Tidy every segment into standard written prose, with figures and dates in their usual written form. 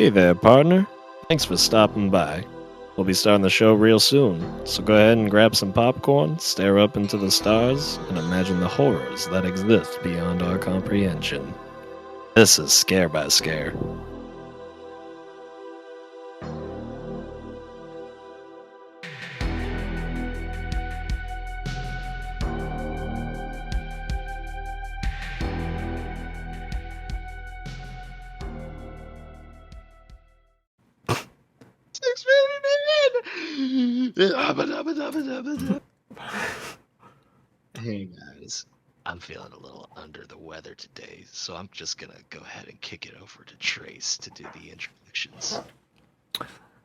Hey there, partner. Thanks for stopping by. We'll be starting the show real soon, so go ahead and grab some popcorn, stare up into the stars, and imagine the horrors that exist beyond our comprehension. This is Scare by Scare. Hey guys, I'm feeling a little under the weather today, so I'm just gonna go ahead and kick it over to Trace to do the introductions.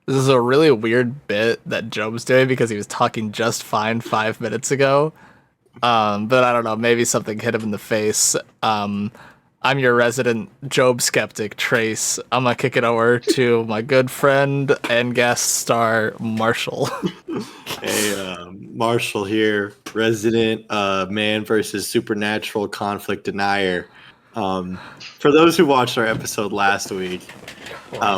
This is a really weird bit that Job's doing because he was talking just fine 5 minutes ago. But I don't know, maybe something hit him in the face. I'm your resident Job skeptic, Trace. I'm gonna kick it over to my good friend and guest star, Marshall. Hey, Marshall here, resident man versus supernatural conflict denier. For those who watched our episode last week,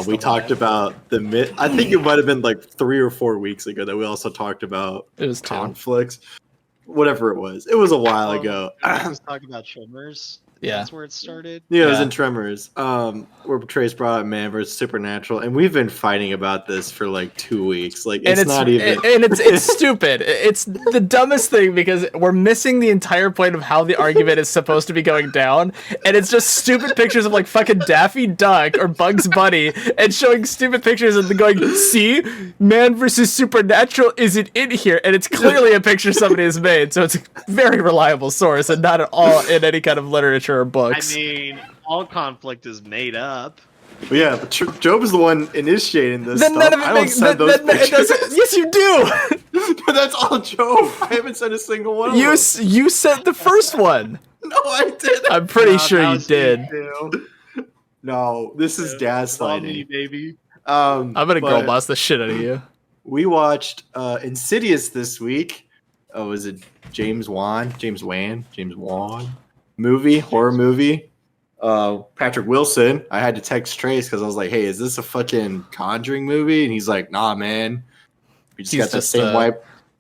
we talked about the myth. I think it might have been like 3 or 4 weeks ago that we also talked about It was conflicts. Whatever it was a while ago. I was talking about Tremors. Yeah. That's where it started. Yeah, it was Yeah. in Tremors. Where Trace brought up man versus supernatural, and we've been fighting about this for like 2 weeks. Like it's not even. And it's stupid. It's the dumbest thing because we're missing the entire point of how the argument is supposed to be going down, and it's just stupid pictures of like fucking Daffy Duck or Bugs Bunny, and showing stupid pictures and then going, "See, man versus supernatural isn't in here," and it's clearly a picture somebody has made, so it's a very reliable source and not at all in any kind of literature or books. I mean, all conflict is made up. Yeah, but Job is the one initiating this Then stuff. none of it I don't makes send those it doesn't. pictures. Yes, you do. But that's all Job. I haven't sent a single one. Of You them. you sent the first one. No, I didn't. I'm pretty No, sure that you was did. me too. No, this is It's all me, gaslighting. baby. I'm gonna girl but boss the shit out of you. We watched Insidious this week. Oh, was it James Wan horror movie? Patrick Wilson. I had to text Trace because I was like, "Hey, is this a fucking Conjuring movie?" And he's like, "Nah, man. We just He's got the just, same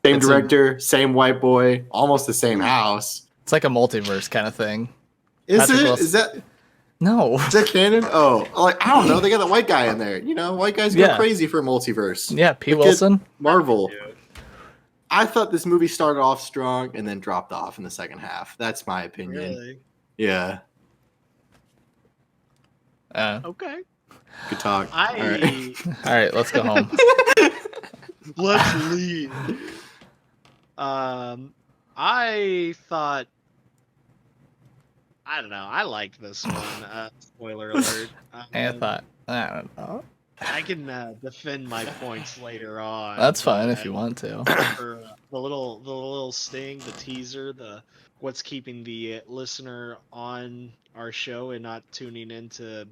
it's director, same white boy, almost the same house." It's like a multiverse kind of thing. Is Patrick it? Wilson. No. Is that canon? Oh, like I don't know. They got the white guy in there. You know, white guys go Yeah. crazy for multiverse. Yeah, P. Look at Wilson. Marvel. I thought this movie started off strong and then dropped off in the second half. That's my opinion. Really? Yeah. Okay. Good talk. I All right. All right, let's go home. let's leave. I thought. I don't know. I liked this one. Spoiler alert. I don't know. I can defend my points later on. That's fine if you want to. For the little sting, the teaser, the what's keeping the listener on our show and not tuning into,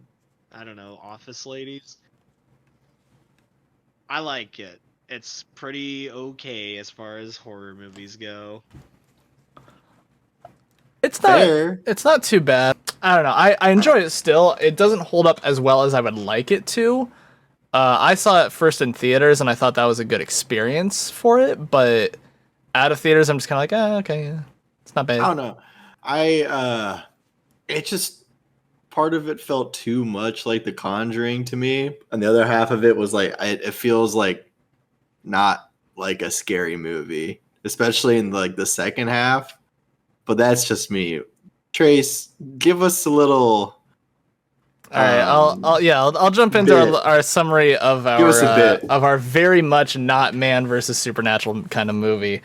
I don't know, Office Ladies. I like it. It's pretty okay as far as horror movies go. It's not. Fair. It's not too bad. I don't know. I enjoy it still. It doesn't hold up as well as I would like it to. I saw it first in theaters, and I thought that was a good experience for it. But out of theaters, I'm just kind of like, okay, yeah, it's not bad. I don't know. It just part of it felt too much like The Conjuring to me, and the other half of it was like it feels like not like a scary movie, especially in like the second half. But that's just me. Trace, give us a little. All right, I'll jump into our summary of Give us a bit. of our very much not man versus supernatural kind of movie.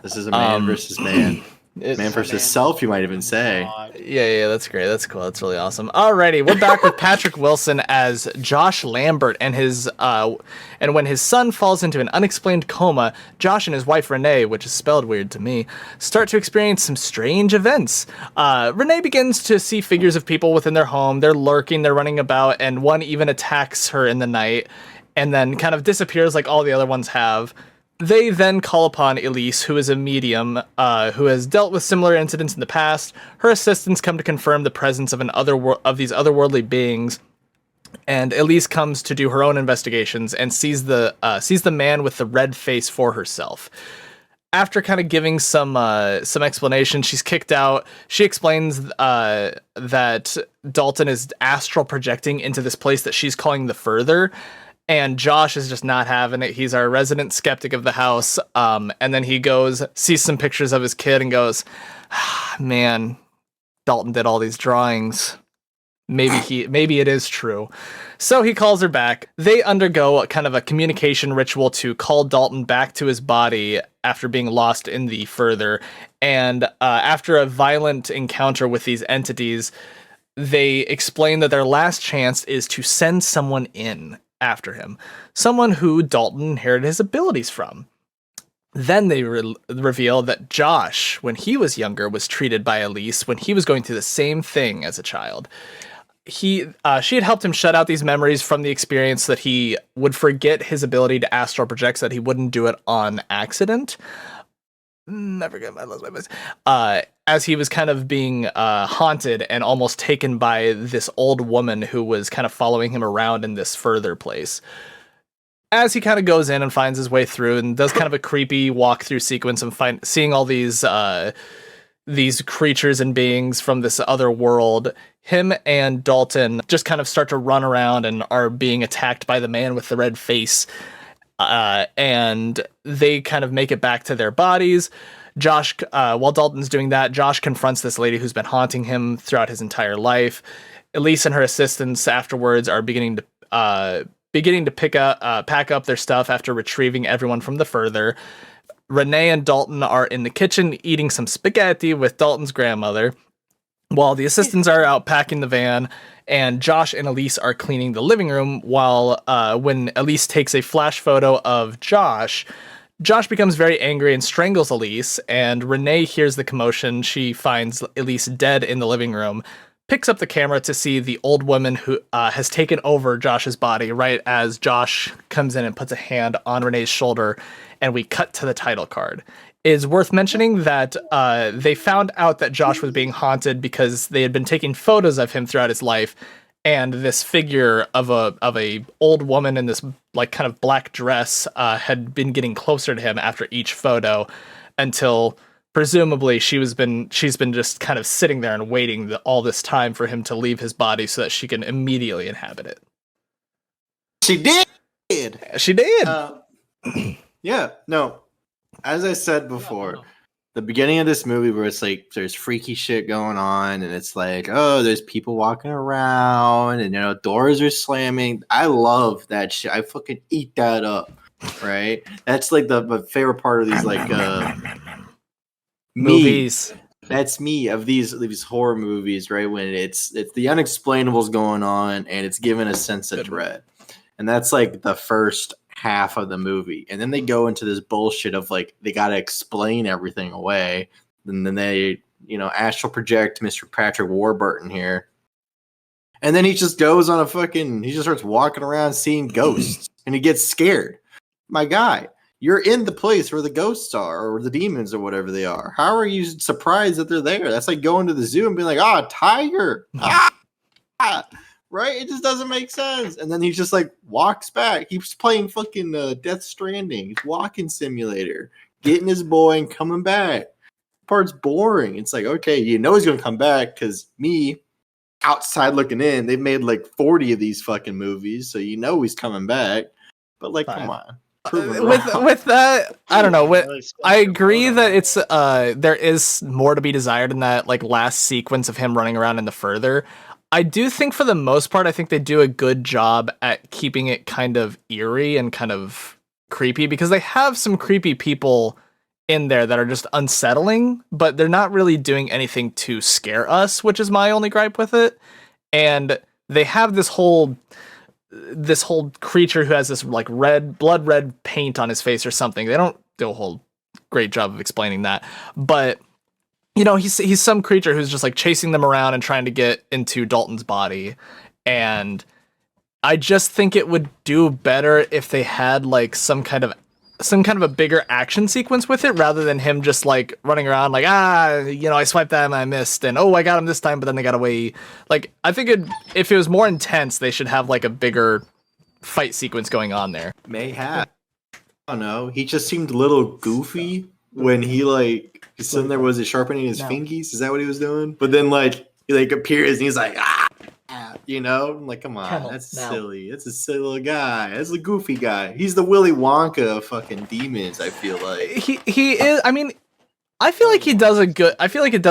This is a man versus man. Man versus self, you might even say. Yeah, that's great. That's cool. That's really awesome. Alrighty, we're back with Patrick Wilson as Josh Lambert and his and when his son falls into an unexplained coma, Josh and his wife Renee, which is spelled weird to me, start to experience some strange events. Renee begins to see figures of people within their home. They're lurking, they're running about, and one even attacks her in the night and then kind of disappears like all the other ones have. They then call upon Elise, who is a medium, who has dealt with similar incidents in the past. Her assistants come to confirm the presence of these otherworldly beings, And Elise comes to do her own investigations and sees the man with the red face for herself. After kind of giving some explanation, she's kicked out. She explains that Dalton is astral projecting into this place that she's calling the Further, and Josh is just not having it. He's our resident skeptic of the house. And then he goes, sees some pictures of his kid, and goes, "Man, Dalton did all these drawings. Maybe it is true." So he calls her back. They undergo kind of a communication ritual to call Dalton back to his body after being lost in the Further. And after a violent encounter with these entities, they explain that their last chance is to send someone in after him, someone who Dalton inherited his abilities from. Then they reveal that Josh, when he was younger, was treated by Elise when he was going through the same thing as a child. She had helped him shut out these memories from the experience, that he would forget his ability to astral project, so that he wouldn't do it on accident. Never get my voice. As he was kind of being haunted and almost taken by this old woman who was kind of following him around in this Further place. As he kind of goes in and finds his way through and does kind of a creepy walkthrough sequence and seeing all these creatures and beings from this other world, him and Dalton just kind of start to run around and are being attacked by the man with the red face. And they kind of make it back to their bodies. Josh, while Dalton's doing that, Josh confronts this lady who's been haunting him throughout his entire life. Elise and her assistants afterwards are beginning to pack up their stuff after retrieving everyone from the Further. Renee and Dalton are in the kitchen eating some spaghetti with Dalton's grandmother, while the assistants are out packing the van, and Josh and Elise are cleaning the living room. While when Elise takes a flash photo of Josh becomes very angry and strangles Elise, and Renee hears the commotion. She finds Elise dead in the living room, picks up the camera to see the old woman who has taken over Josh's body right as Josh comes in and puts a hand on Renee's shoulder, and we cut to the title card. It is worth mentioning that they found out that Josh was being haunted because they had been taking photos of him throughout his life, and this figure of a old woman in this like kind of black dress had been getting closer to him after each photo, until presumably she's been just kind of sitting there and waiting all this time for him to leave his body so that she can immediately inhabit it. She did. She did. Yeah. No. As I said before, the beginning of this movie where it's like there's freaky shit going on, and it's like, oh, there's people walking around, and doors are slamming. I love that shit. I fucking eat that up. Right. That's like my favorite part of these like movies. That's me of these horror movies, right? When it's the unexplainables going on, and it's given a sense of dread, and that's like the first half of the movie, and then they go into this bullshit of like they got to explain everything away, and then they astral project Mr. Patrick Warburton here, and then he just goes on he just starts walking around seeing ghosts, and he gets scared. My guy, you're in the place where the ghosts are, or the demons, or whatever they are. How are you surprised that they're there? That's like going to the zoo and being like, tiger. Right? It just doesn't make sense. And then he just like walks back. He's playing fucking Death Stranding. He's walking simulator, getting his boy and coming back. Part's boring. It's like, okay, he's going to come back because me, outside looking in, they've made like 40 of these fucking movies, so he's coming back. But like, come on. With that, I don't know. I agree that it's there is more to be desired in that like last sequence of him running around in the Further. I do think for the most part, I think they do a good job at keeping it kind of eerie and kind of creepy, because they have some creepy people in there that are just unsettling, but they're not really doing anything to scare us, which is my only gripe with it. And they have this whole creature who has this like blood red paint on his face or something. They don't do a whole great job of explaining that, but he's some creature who's just like chasing them around and trying to get into Dalton's body. And I just think it would do better if they had like some kind of some kind of a bigger action sequence with it rather than him just like running around like, I swiped that and I missed, and I got him this time, but then they got away. Like, I think if it was more intense, they should have like a bigger fight sequence going on there. Mayhap. I don't know. He just seemed a little goofy when he like he's sitting there. Was it sharpening his fingies? Is that what he was doing? But then like he like appears and he's like I'm like, come on, that's silly. That's a silly little guy. That's a goofy guy. He's the Willy Wonka of fucking demons. I feel like he is. I mean, I feel like it does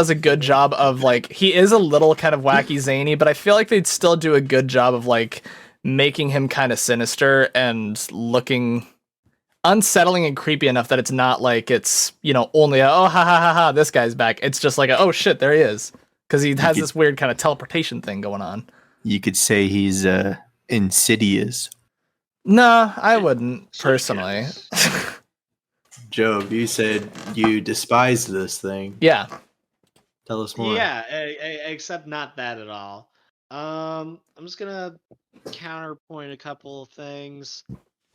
a good job of like, he is a little kind of wacky zany, but I feel like they'd still do a good job of like making him kind of sinister and looking unsettling and creepy enough that it's not like it's, only this guy's back. It's just like oh shit, there he is, because he has this weird kind of teleportation thing going on. You could say he's Insidious. No, I wouldn't personally. Job, you said you despise this thing. Yeah. Tell us more. Yeah, except not that at all. I'm just gonna counterpoint a couple of things.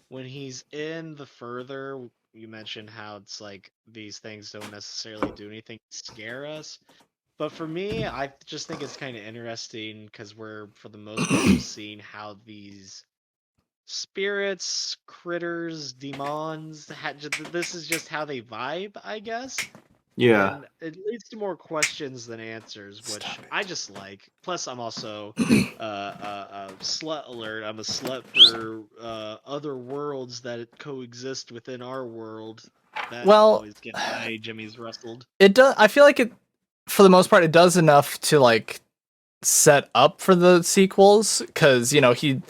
When he's in the further, you mentioned how it's like these things don't necessarily do anything to scare us. But for me, I just think it's kind of interesting because we're, for the most part, seeing how these spirits, critters, demons, this is just how they vibe, I guess. Yeah. And it leads to more questions than answers, which I just like. Plus, I'm also a slut alert. I'm a slut for other worlds that coexist within our world. That always gets my Jimmy's rustled. It does. I feel like it, for the most part, it does enough to like set up for the sequels, because he.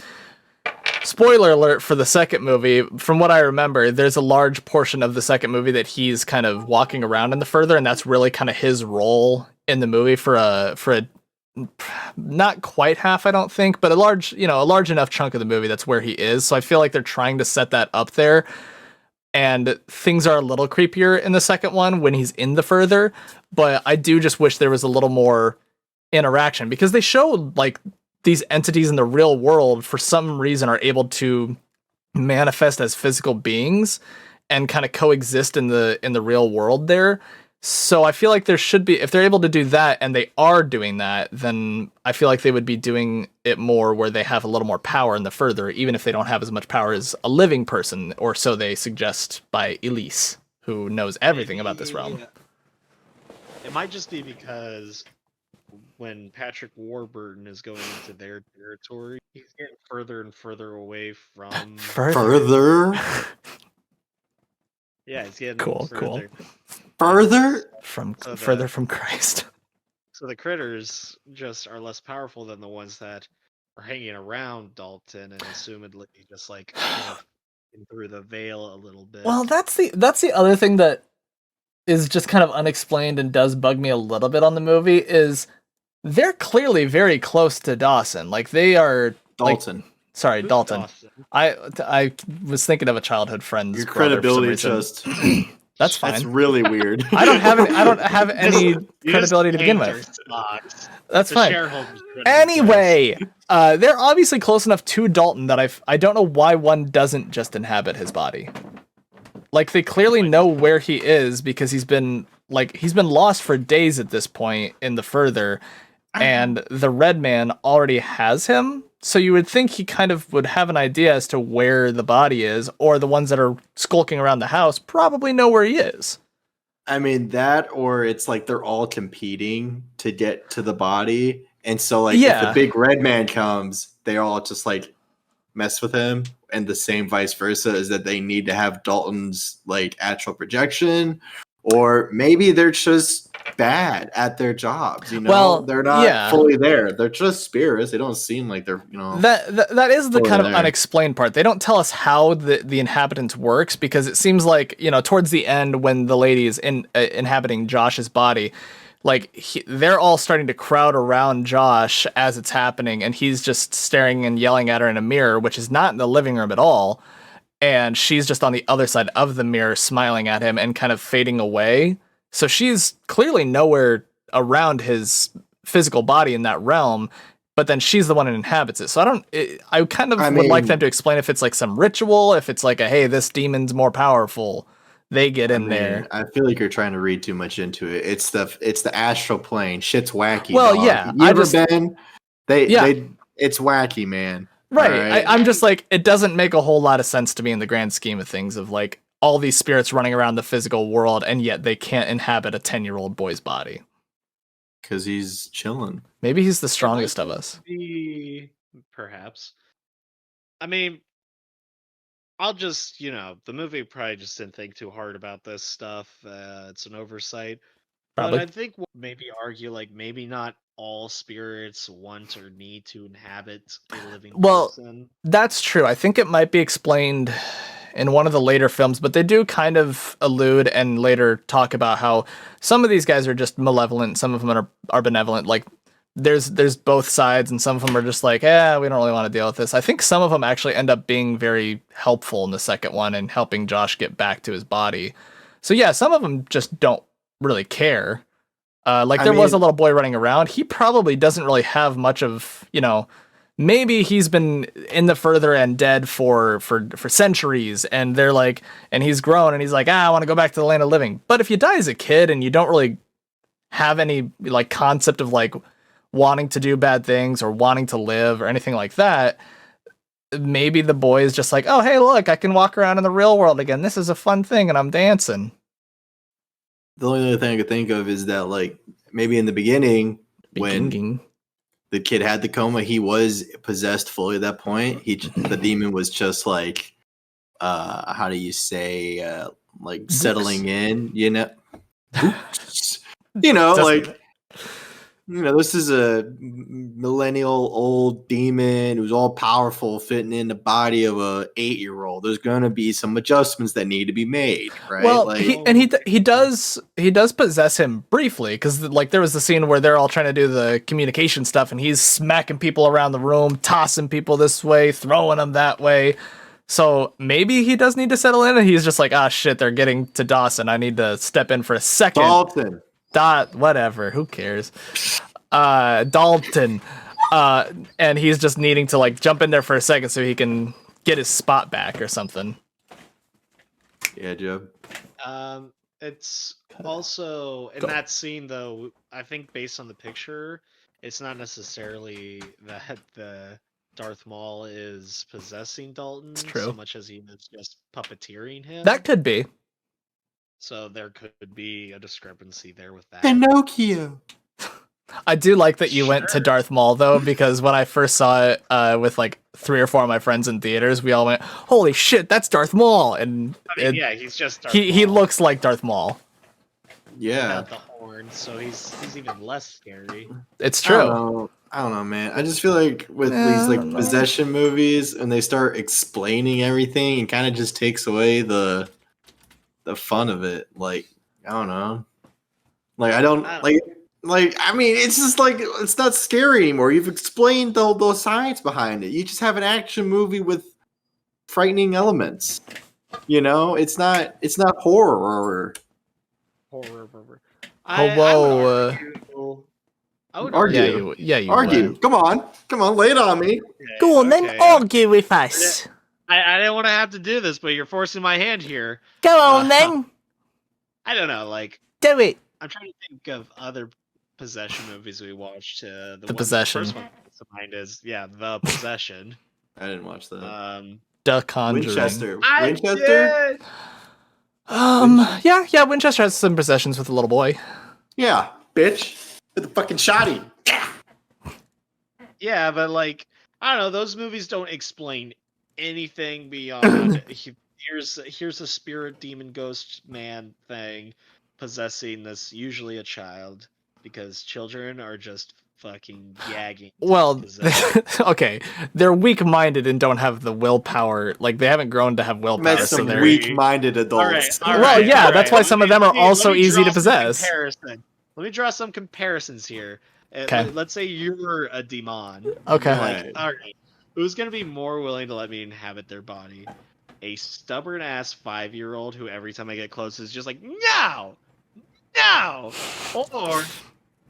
Spoiler alert for the second movie. From what I remember, there's a large portion of the second movie that he's kind of walking around in the further, and that's really kind of his role in the movie for a not quite half, I don't think, but a large enough chunk of the movie that's where he is. So I feel like they're trying to set that up there, and things are a little creepier in the second one when he's in the further. But I do just wish there was a little more interaction, because they showed like these entities in the real world for some reason are able to manifest as physical beings and kind of coexist in the real world there. So I feel like there should be, if they're able to do that and they are doing that, then I feel like they would be doing it more where they have a little more power in the further, even if they don't have as much power as a living person, or so they suggest by Elise, who knows everything about this realm. It might just be because when Patrick Warburton is going into their territory, he's getting further and further away from... Further? Yeah, he's getting cool. Further? Further from Christ. So the critters just are less powerful than the ones that are hanging around Dalton and assumedly just like through the veil a little bit. Well, that's the other thing that is just kind of unexplained and does bug me a little bit on the movie is they're clearly very close to Dawson. Like they are Dalton. Sorry, Who's Dalton. Dawson? I was thinking of a childhood friend's Your brother credibility for some reason. just That's fine. That's really weird. I don't have any credibility to begin with. That's fine. Anyway, they're obviously close enough to Dalton that I don't know why one doesn't just inhabit his body. Like they clearly know where he is because he's been lost for days at this point in the further, and the Red Man already has him. So you would think he kind of would have an idea as to where the body is, or the ones that are skulking around the house probably know where he is. I mean, that, or it's like they're all competing to get to the body. And so, like, if the big red man comes, they all just, like, mess with him. And the same vice versa is that they need to have Dalton's, like, astral projection. Or maybe they're just bad at their jobs, you know? Well, they're not fully there. They're just spirits. They don't seem like they're, you know... That is the kind of unexplained part. They don't tell us how the inhabitants works, because it seems like, you know, towards the end when the lady is inhabiting Josh's body, like, they're all starting to crowd around Josh as it's happening, and he's just staring and yelling at her in a mirror, which is not in the living room at all. And she's just on the other side of the mirror smiling at him and kind of fading away. So she's clearly nowhere around his physical body in that realm. but then she's the one who inhabits it. So I kind of I would like mean- them to explain if it's like some ritual, if it's like hey, this demon's more powerful. They get in there. I feel like you're trying to read too much into it. It's the astral plane. Shit's wacky. Well, dog. yeah, You ever been? Yeah. It's wacky, man. Right. All right? I'm just like, it doesn't make a whole lot of sense to me in the grand scheme of things of like all these spirits running around the physical world and yet they can't inhabit a 10-year-old boy's body. Because he's chilling. Maybe he's the strongest of us. Perhaps. I mean, I'll just, the movie probably just didn't think too hard about this stuff. It's an oversight. Probably. But I think we'll maybe argue, like, maybe not all spirits want or need to inhabit a living person. That's true. I think it might be explained in one of the later films, but they do kind of allude and later talk about how some of these guys are just malevolent, some of them are benevolent. Like, there's both sides, and some of them are just like, we don't really want to deal with this. I think some of them actually end up being very helpful in the second one and helping Josh get back to his body. So yeah, some of them just don't really care. There was a little boy running around. He probably doesn't really have much of, maybe he's been in the further end dead for centuries, and they're like, and he's grown and he's like, I want to go back to the land of living. But if you die as a kid and you don't really have any like concept of like wanting to do bad things or wanting to live or anything like that, maybe the boy is just like, oh, hey, look, I can walk around in the real world again. This is a fun thing, and I'm dancing. The only other thing I could think of is that, like, maybe in the beginning, when the kid had the coma, he was possessed fully at that point. The demon was just like, how do you say, like settling in, this is a millennial old demon who's all powerful, fitting in the body of a 8-year-old. There's gonna be some adjustments that need to be made, right? Well, he does possess him briefly, because like there was the scene where they're all trying to do the communication stuff, and he's smacking people around the room, tossing people this way, throwing them that way. So maybe he does need to settle in, and he's just like, shit, they're getting to Dawson. I need to step in for a second. Dalton. Whatever, who cares? Dalton. And he's just needing to like jump in there for a second so he can get his spot back or something. Yeah, Joe. It's also in that scene though, I think based on the picture, it's not necessarily that the Darth Maul is possessing Dalton so much as he is just puppeteering him. That could be. So there could be a discrepancy there with that. Pinocchio. I do like that you went to Darth Maul though, because when I first saw it with like 3 or 4 of my friends in theaters, we all went, "Holy shit, that's Darth Maul!" And yeah, he's just Darth Maul. He looks like Darth Maul. Yeah, without the horn, so he's even less scary. It's true. I don't know, man. I just feel like with these like possession movies, and they start explaining everything, it kind of just takes away the fun of it. Like, I don't know. Like, I mean, it's just like, it's not scary anymore. You've explained the science behind it. You just have an action movie with frightening elements. It's not horror. I would argue. You argue. would. Come on, lay it on me. Go on, then argue with us. I didn't want to have to do this, but you're forcing my hand here. Go on, then. I don't know, like, do it. I'm trying to think of other possession movies we watched. The Possession. The first one that comes to mind is The Possession. I didn't watch that. The Conjuring. Winchester. Did. Yeah, Winchester has some possessions with a little boy. Yeah, bitch. With the fucking shotty. Yeah, but like, I don't know, those movies don't explain anything beyond here's a spirit demon ghost man thing possessing this, usually a child, because children are just fucking gagging. Well, okay, they're weak-minded and don't have the willpower. Like, they haven't grown to have willpower. Met some weak-minded adults. All right, that's why some of them are also easy to possess. Let me draw some comparisons here. Okay. Let's say you're a demon. Okay. Like, all right, who's gonna be more willing to let me inhabit their body? A stubborn ass 5-year-old who every time I get close is just like, no, or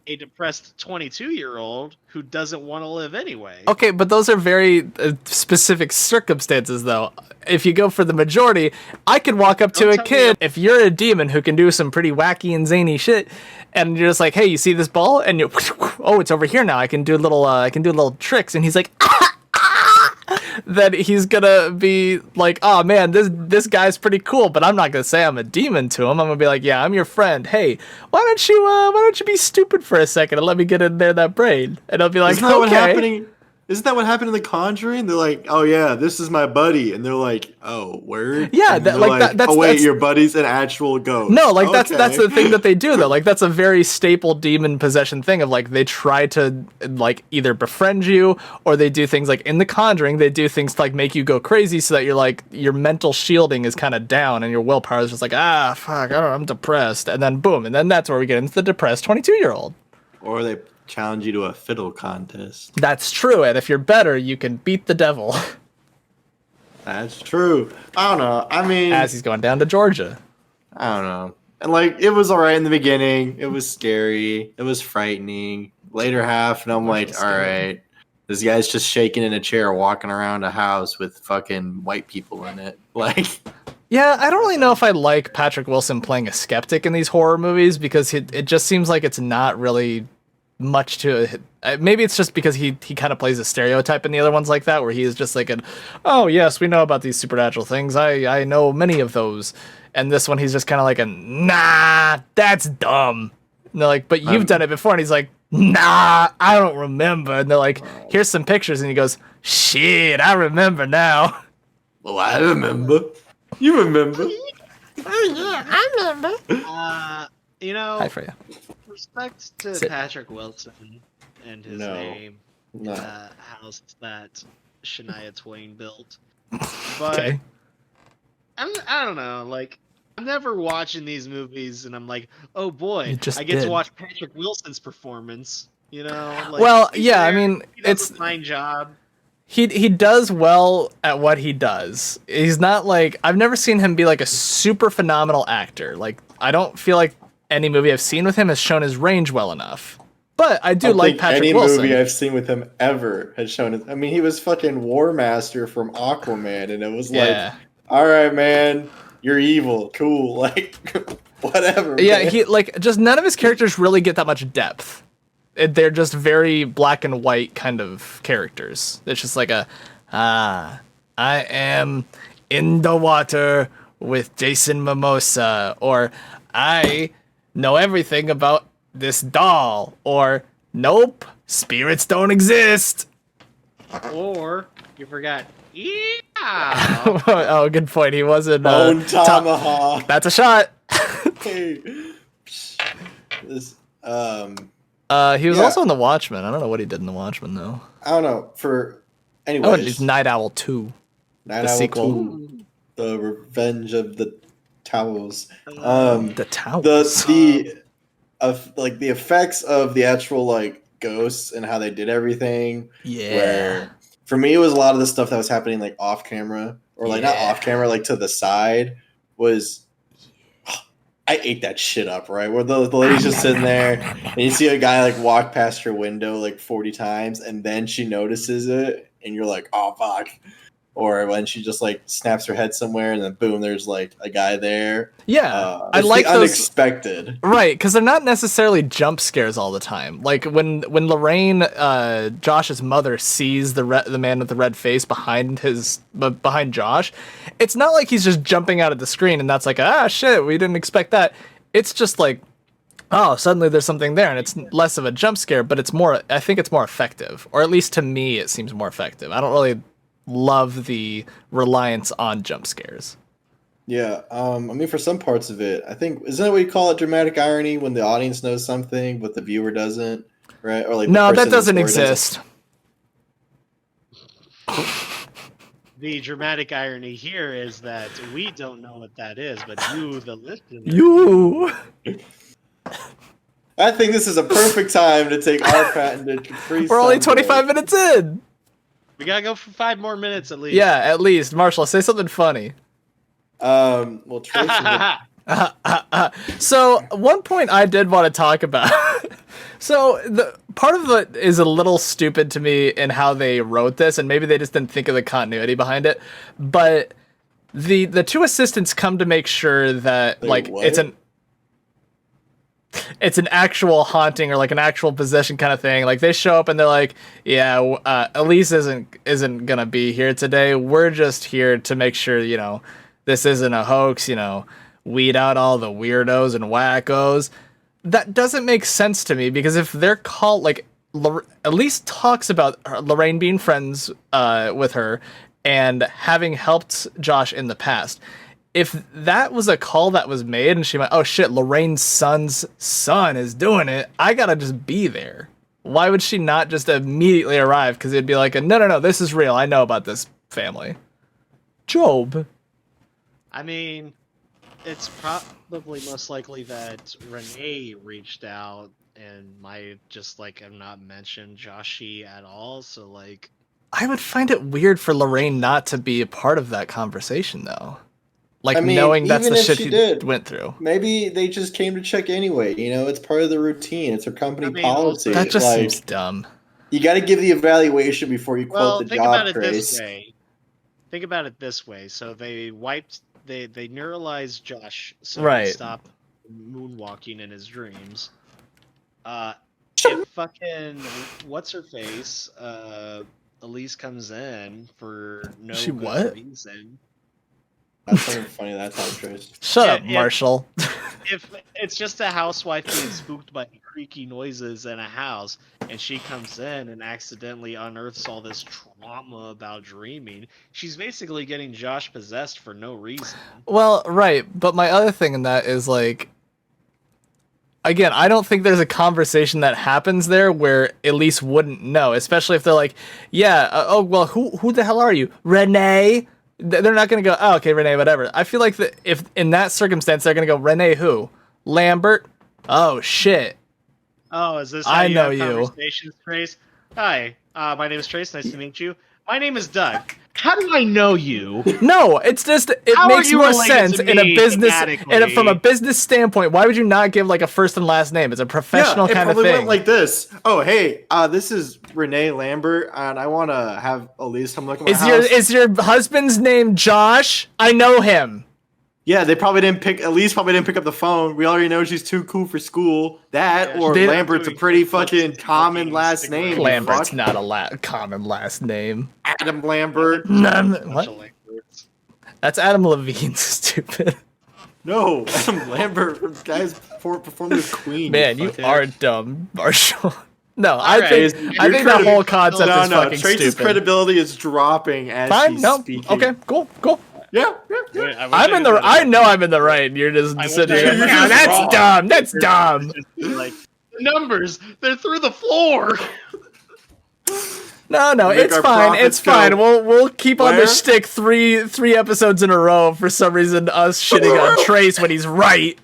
a depressed 22-year-old who doesn't want to live anyway. Okay, but those are very specific circumstances, though. If you go for the majority, I could walk up to Don't a tell me kid. If you're a demon who can do some pretty wacky and zany shit, and you're just like, "Hey, you see this ball?" And you, oh, it's over here now. I can do little tricks, and he's like, then he's gonna be like, "Oh man, this guy's pretty cool," but I'm not gonna say I'm a demon to him. I'm gonna be like, "Yeah, I'm your friend. Hey, why don't you be stupid for a second and let me get in there that brain?" And I'll be like, Isn't that what "Okay." happening? Isn't that what happened in The Conjuring? They're like, "Oh yeah, this is my buddy," and they're like, "Oh, word." Yeah, And that- they're like, that- that's- oh wait, that's- your buddy's an actual ghost. No, like that's Okay. the thing that they do though. Like that's a very staple demon possession thing of like they try to like either befriend you or they do things like in The Conjuring they do things to like make you go crazy so that you're like your mental shielding is kind of down and your willpower is just like fuck, I don't know, I'm depressed, and then boom, and then that's where we get into the depressed 22-year-old. Or they challenge you to a fiddle contest. That's true, and if you're better, you can beat the devil. That's true. I don't know. I mean, As he's going down to Georgia. I don't know. And like, it was alright in the beginning. It was scary. It was frightening. Later half, and I'm like, all right, this guy's just shaking in a chair, walking around a house with fucking white people in it. Like, Yeah, I don't really know if I like Patrick Wilson playing a skeptic in these horror movies because it just seems like it's not really much to maybe it's just because he kind of plays a stereotype in the other ones like that where he is just like oh yes, we know about these supernatural things, I know many of those, and this one he's just kind of like nah, that's dumb, and they're like, but you've done it before, and he's like, nah, I don't remember, and they're like, here's some pictures, and he goes, shit, I remember now. well, I remember. You remember? Oh yeah, I remember. Hi Freya. Respect to Sit. Patrick Wilson and his No. name, No. house that Shania Twain built. But Okay. I don't know, like, I'm never watching these movies and I'm like, oh boy, You just I get did. to watch Patrick Wilson's performance. You know, like, Well, he's yeah, I there, mean, he does it's- a fine job. He does well at what he does. He's not like, I've never seen him be like a super phenomenal actor. Like, I don't feel like any movie I've seen with him has shown his range well enough. But I do I don't like think Patrick any Wilson. movie I've seen with him ever has shown it. I mean, he was fucking War Master from Aquaman, and it was Yeah. like, all right, man, you're evil, cool, like, whatever. Yeah, man. he like just none of his characters really get that much depth. They're just very black and white kind of characters. It's just like I am in the water with Jason Mimosa, or I know everything about this doll, or nope, spirits don't exist. Or you forgot, yeah. Oh, good point. He wasn't Bone Tomahawk. That's a shot. Hey. This, He was Yeah. also in The Watchmen. I don't know what he did in The Watchmen though. I don't know. For Oh, anyways, it's Night Owl 2. Night the Owl sequel. 2, The Revenge of the Towels. The Towers. The of like the effects of the actual like ghosts and how they did everything. Yeah. Where for me it was a lot of the stuff that was happening like off camera or like not Yeah. off camera, like to the side was. I ate that shit up, right? Where the lady's just sitting there and you see a guy like walk past her window like 40 times and then she notices it and you're like, oh fuck. Or when she just like snaps her head somewhere and then boom, there's like a guy there. Yeah. I It's like the those. unexpected. Right, because they're not necessarily jump scares all the time. Like when Lorraine, Josh's mother, sees the man with the red face behind Josh, it's not like he's just jumping out of the screen and that's like, shit, we didn't expect that. It's just like, oh, suddenly there's something there, and it's less of a jump scare, but it's more. I think it's more effective, or at least to me, it seems more effective. I don't really love the reliance on jump scares. Yeah, I mean, for some parts of it, I think isn't that what you call it, dramatic irony, when the audience knows something but the viewer doesn't, right? Or like the No, person that in the doesn't story exist. The dramatic irony here is that we don't know what that is, but you, the listener, You. I think this is a perfect time to take our patented Capri We're only Sun 25 minutes in. we gotta go for 5 more minutes at least. Yeah, at least. Marshall, say something funny. Well, Tracy, So one point I did want to talk about. So the part of it is a little stupid to me in how they wrote this, and maybe they just didn't think of the continuity behind it. But the two assistants come to make sure that Wait, it's an actual haunting or like an actual possession kind of thing. Like they show up and they're like, yeah, Elise isn't gonna be here today. We're just here to make sure, this isn't a hoax, weed out all the weirdos and wackos. That doesn't make sense to me, because if they're called, like, Elise talks about Lorraine being friends with her and having helped Josh in the past. If that was a call that was made and she went, oh shit, Lorraine's son's son is doing it, I gotta just be there. Why would she not just immediately arrive? Because it'd be like, no, this is real. I know about this family. Job. I mean, it's probably most likely that Renee reached out and might just have not mentioned Joshi at all. So I would find it weird for Lorraine not to be a part of that conversation, though. I mean, knowing that's even the if shit she he did, went through. Maybe they just came to check anyway. It's part of the routine. It's her company policy. That just seems dumb. You got to give the evaluation before you quote the think job about it praise. this way. Think about it this way. So they neuralized Josh so he stopped moonwalking in his dreams. If fucking what's her face, Elise comes in for no good reason. That's funny. That's how Trace. Shut up, Marshall. If it's just a housewife being spooked by creaky noises in a house, and she comes in and accidentally unearths all this trauma about dreaming, she's basically getting Josh possessed for no reason. Well, right, but my other thing in that is again, I don't think there's a conversation that happens there where Elise wouldn't know, especially if they're like, well, who the hell are you? Renee? They're not going to go, oh, okay, Renee, whatever. I feel like if in that circumstance, they're going to go, Renee who? Lambert? Oh, shit. Oh, is this how you have conversations, Trace? Hi, my name is Trace. Nice to meet you. My name is Doug. How do I know you? No, it's just it makes more sense in a business from a business standpoint. Why would you not give a first and last name? It's a professional kind of thing. It probably went like this. Oh, hey, this is Renee Lambert, and I want to have Elise come look at my house. Is your husband's name Josh? I know him. Yeah, Elise probably didn't pick up the phone. We already know she's too cool for school. Lambert's a pretty fucking common last name. Lambert's not a common last name. Adam Lambert. What? That's Adam Levine, stupid. No, Adam Lambert. Guys performed with Queen. Man, you are dumb, Marshall. No, I think the whole concept is fucking Trace's stupid. credibility is dropping as he's speaking. Okay, cool. Yeah. I know I'm in the right, and you're just sitting here. That's dumb. That's dumb. The numbers, they're through the floor. No, it's fine. It's fine. We'll keep on the shtick three episodes in a row for some reason. Us shitting on Trace when he's right.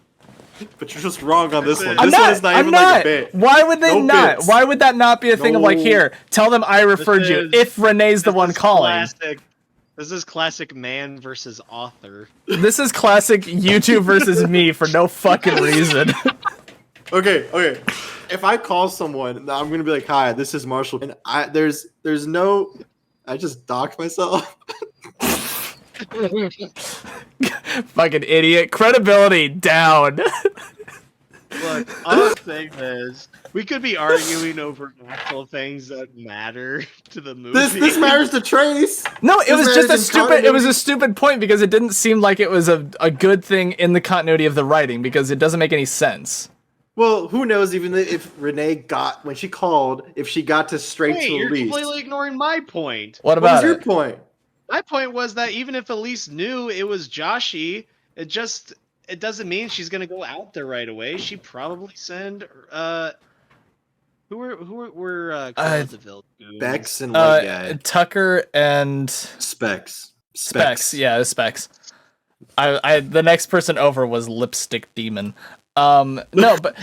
But you're just wrong on this one. I'm This one is not even like a bit. Why would they not? Bits. Why would that not be a thing of here? Tell them I referred you. If Renee's the one calling. This is classic man versus author. This is classic YouTube versus me for no fucking reason. Okay. If I call someone, I'm gonna be like, "Hi, this is Marshall," and there's no. I just docked myself. Fucking idiot. Credibility down. Look, all I'm saying is, we could be arguing over actual things that matter to the movie. This matters to Trace. No, it was just a stupid. It was a stupid point because it didn't seem like it was a good thing in the continuity of the writing because it doesn't make any sense. Well, who knows? Even if Renee when she called, if she got to straight to you're Elise. completely ignoring my point. What about What was your point? My point was that even if Elise knew it was Joshi, it doesn't mean she's gonna go out there right away. She probably send who were DeVille dudes? Bex and white guy. Tucker and Specs. Yeah, it was Specs. The next person over was Lipstick Demon. No, but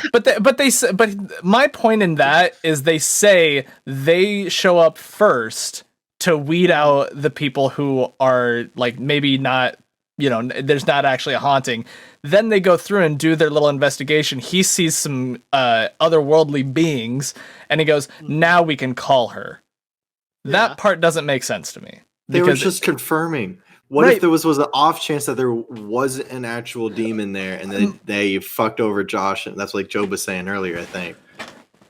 my point in that is they say they show up first to weed out the people who are maybe not there's not actually a haunting. Then they go through and do their little investigation. He sees some otherworldly beings, and he goes, now we can call her. That part doesn't make sense to me. They were just confirming. What if there was an off chance that there was an actual demon there, and they fucked over Josh, and that's like Job was saying earlier, I think.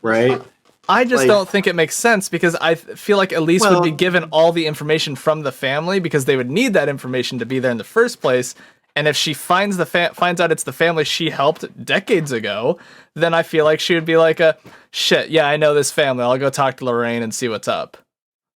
Right? I just don't think it makes sense, because I feel like Elise would be given all the information from the family, because they would need that information to be there in the first place. And if she finds out it's the family she helped decades ago, then I feel like she would be like, shit, yeah, I know this family. I'll go talk to Lorraine and see what's up.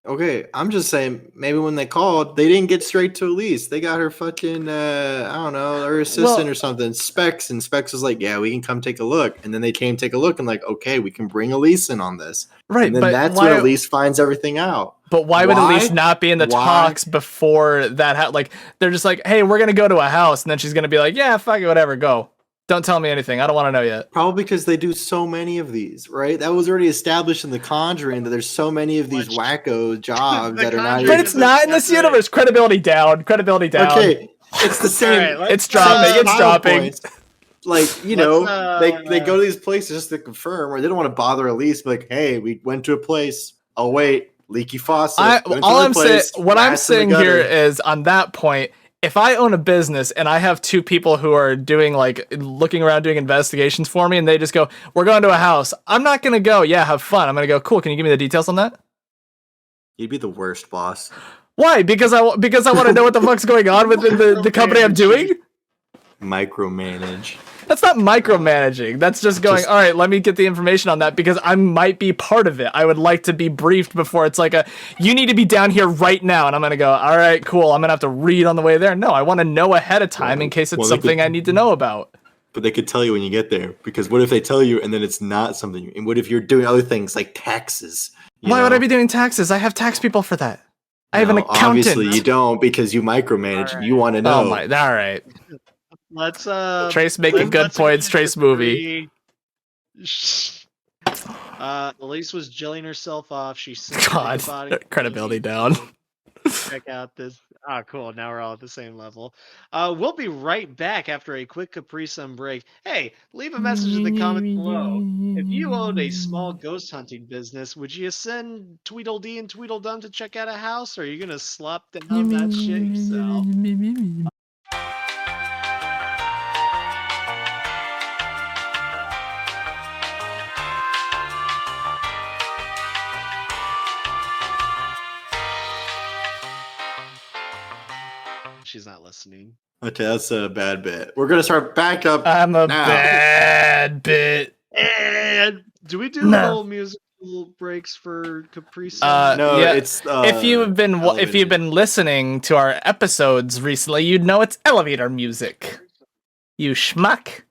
Okay, I'm just saying, maybe when they called, they didn't get straight to Elise. They got her fucking, I don't know, her assistant or something, Specs, and Specs was like, yeah, we can come take a look. And then they came take a look and like, okay, we can bring Elise in on this. Right, and then that's when Elise finds everything out. But why would Elise not be in the talks before that? Like, they're just like, hey, we're going to go to a house. And then she's going to be like, yeah, fuck it, whatever, go. Don't tell me anything. I don't want to know yet. Probably because they do so many of these, right? That was already established in The Conjuring that there's so many of these wacko jobs that are not. But it's not in this universe. Credibility down. Credibility down. Okay, it's the same. Right, it's dropping. It's dropping. Points. Like, they go to these places just to confirm, or they don't want to bother Elise. Like, hey, we went to a place. Oh wait, leaky faucet. What I'm saying here is, on that point, if I own a business and I have two people who are doing looking around doing investigations for me, and they just go, we're going to a house, I'm not going to go, yeah, have fun. I'm going to go, cool, can you give me the details on that? You'd be the worst boss. Why? Because I want to know what the fuck's going on within the company I'm doing? Micromanage. That's not micromanaging. That's just going, all right, let me get the information on that, because I might be part of it. I would like to be briefed before it's like you need to be down here right now. And I'm going to go, all right, cool. I'm going to have to read on the way there. No, I want to know ahead of time in case it's something I need to know about. But they could tell you when you get there, because what if they tell you and then it's not something? And what if you're doing other things like taxes? Why would I be doing taxes? I have tax people for that. I have an accountant. Obviously you don't, because you micromanage. Right. You want to know. Oh my, all right. Let's Trace making good points. Trace movie. Elise was jilling herself off. She God, credibility down. Check out this. Ah, cool. Now we're all at the same level. We'll be right back after a quick Capri Sun break. Hey, leave a message in the comments below. If you owned a small ghost hunting business, would you send Tweedledee and Tweedledum to check out a house, or are you gonna slop down that shit yourself? She's not listening. Okay, that's a bad bit. We're gonna start back up. I'm a bad bit. And do we do little musical breaks for Capri Sun? No, yeah. It's if you've been listening to our episodes recently, you'd know it's elevator music. You schmuck.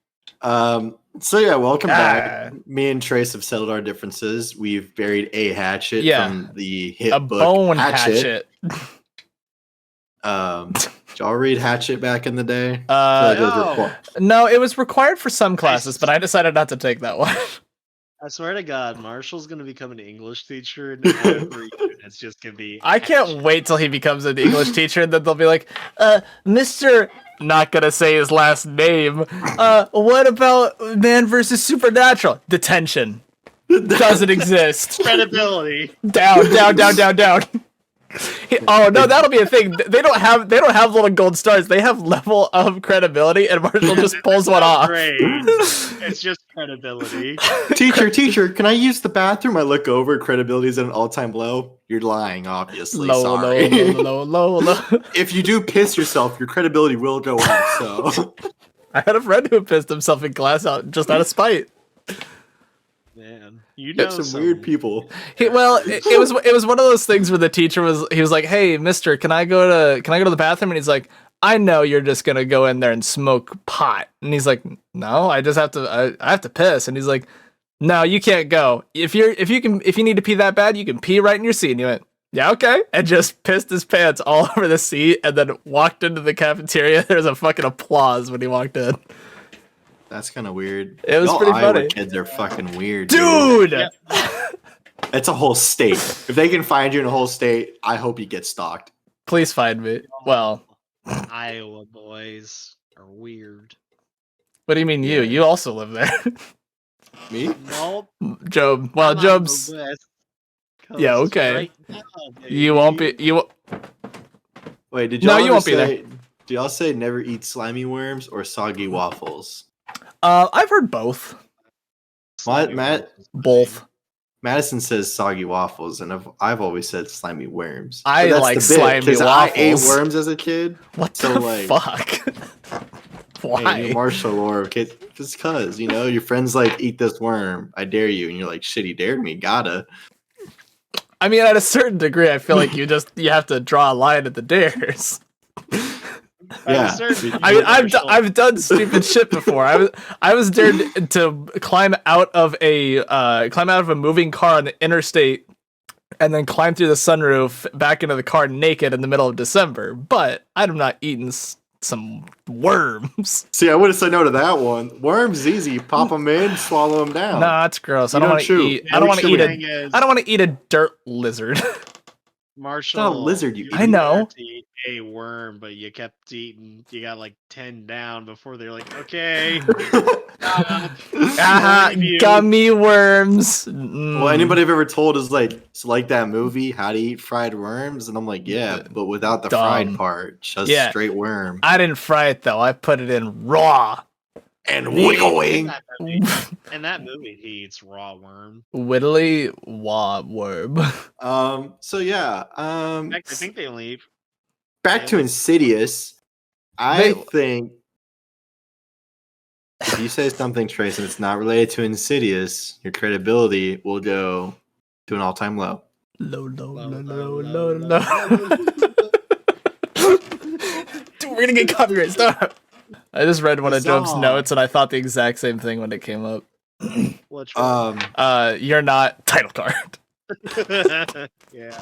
So yeah, welcome back. Me and Trace have settled our differences. We've buried a hatchet from the hit book. A bone hatchet. Did y'all read Hatchet back in the day? No, it was required for some classes, but I decided not to take that one. I swear to God, Marshall's gonna become an English teacher, and every unit's just gonna be. I can't wait till he becomes an English teacher, and then they'll be like, Mr. Not gonna say his last name. What about Man versus Supernatural? Detention. Doesn't exist. Credibility. Down. Oh no, that'll be a thing. They don't have little gold stars. They have level of credibility, and Marshall just pulls one off. It's just credibility. Teacher, can I use the bathroom? I look over, credibility is at an all-time low. You're lying, obviously. Low. If you do piss yourself, your credibility will go up. So I had a friend who pissed himself in class out of spite. Man, you know some weird people. It was one of those things where the teacher was like, "Hey, mister, can I go to the bathroom?" And he's like, "I know you're just gonna go in there and smoke pot." And he's like, "No, I just have to. I have to piss." And he's like, "No, you can't go. If you need to pee that bad, you can pee right in your seat." And he went, "Yeah, okay," and just pissed his pants all over the seat, and then walked into the cafeteria. There's a fucking applause when he walked in. That's kind of weird. It was pretty funny. Kids are fucking weird, dude. Yeah. It's a whole state. If they can find you in a whole state, I hope you get stalked. Please find me. Well, Iowa boys are weird. What do you mean, you? Yeah. You also live there. Me? Nope. Job. Well, I'm out of Job's. the West Yeah, Coast okay. right now, You won't be. baby. You. Wait, did No, y'all you ever won't be there. say? Do y'all say never eat slimy worms or soggy waffles? I've heard both. Slimy Matt? worms is Both. Madison says soggy waffles, and I've always said slimy worms. I But that's like the bit, slimy 'cause I ate waffles. worms as a kid. What So, the like- fuck? Why? Hey, new martial law, okay? Just cause, your friends like eat this worm. I dare you, and you're like, shit, he dared me. Gotta. I mean, at a certain degree, I feel like you have to draw a line at the dares. Yeah. I mean, I've done stupid shit before. I was dared to climb out of a moving car on the interstate, and then climb through the sunroof back into the car naked in the middle of December. But I'm not eating some worms. See, I would have said no to that one. Worms is easy. Pop them in, swallow them down. Nah, that's gross. I You don't don't want to chew. eat. Yeah, I don't we want to chew eat it. I don't want to eat a dirt lizard. Marshall, It's not a lizard you I know. wanted to eat a worm, but you kept eating. You got like 10 down before they're like, okay. you. Gummy worms. Well, anybody I've ever told is like, it's like that movie, How to Eat Fried Worms, and I'm like, yeah, but without the fried Dumb. part, just Yeah. straight worm I didn't fry it though. I put it in raw. and wiggling. In that movie, he eats raw worm. Whittly worm. So yeah, In fact, I think they only eat. back to Insidious. I think if you say something, Trace, and it's not related to Insidious, your credibility will go to an all-time low. Low. Low. Dude, we're gonna get copyright. Stop. I just read one of Job's Huzzah. notes and I thought the exact same thing when it came up. Which one? You're not title card. Yeah.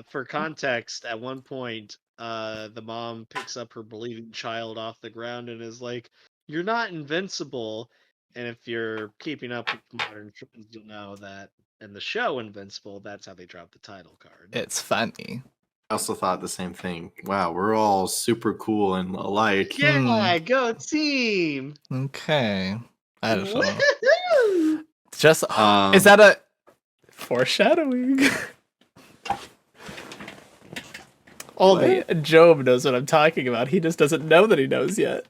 For context, at one point, the mom picks up her bleeding child off the ground and is like, "You're not invincible." And if you're keeping up with modern trends, you'll know that in the show Invincible, that's how they drop the title card. It's funny. I also thought the same thing. Wow, we're all super cool and alike. Yeah, go team! Okay. I don't know. Woohoo! Just is that a foreshadowing? Only Job knows what I'm talking about. He just doesn't know that he knows yet.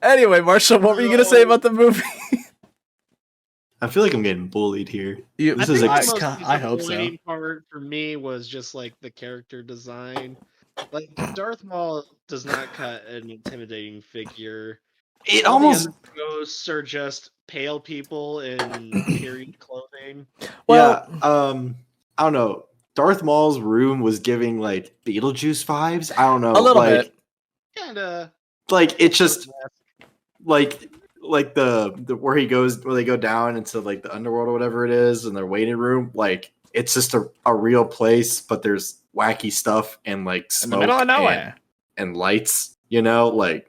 Anyway, Marshall, what were you gonna say about the movie? I feel like I'm getting bullied here. You, This I is think a- the most I hope so. disappointing part for me was just like the character design. Like Darth Maul does not cut an intimidating figure. It All the almost other ghosts are just pale people in period clothing. Well- I don't know. Darth Maul's room was giving like Beetlejuice vibes. I don't know. A little like, bit. Kinda. Like it's just like the where he goes where they go down into like the underworld or whatever it is in their waiting room. Like it's just a real place, but there's wacky stuff and like In the smoke middle of nowhere. and lights. Like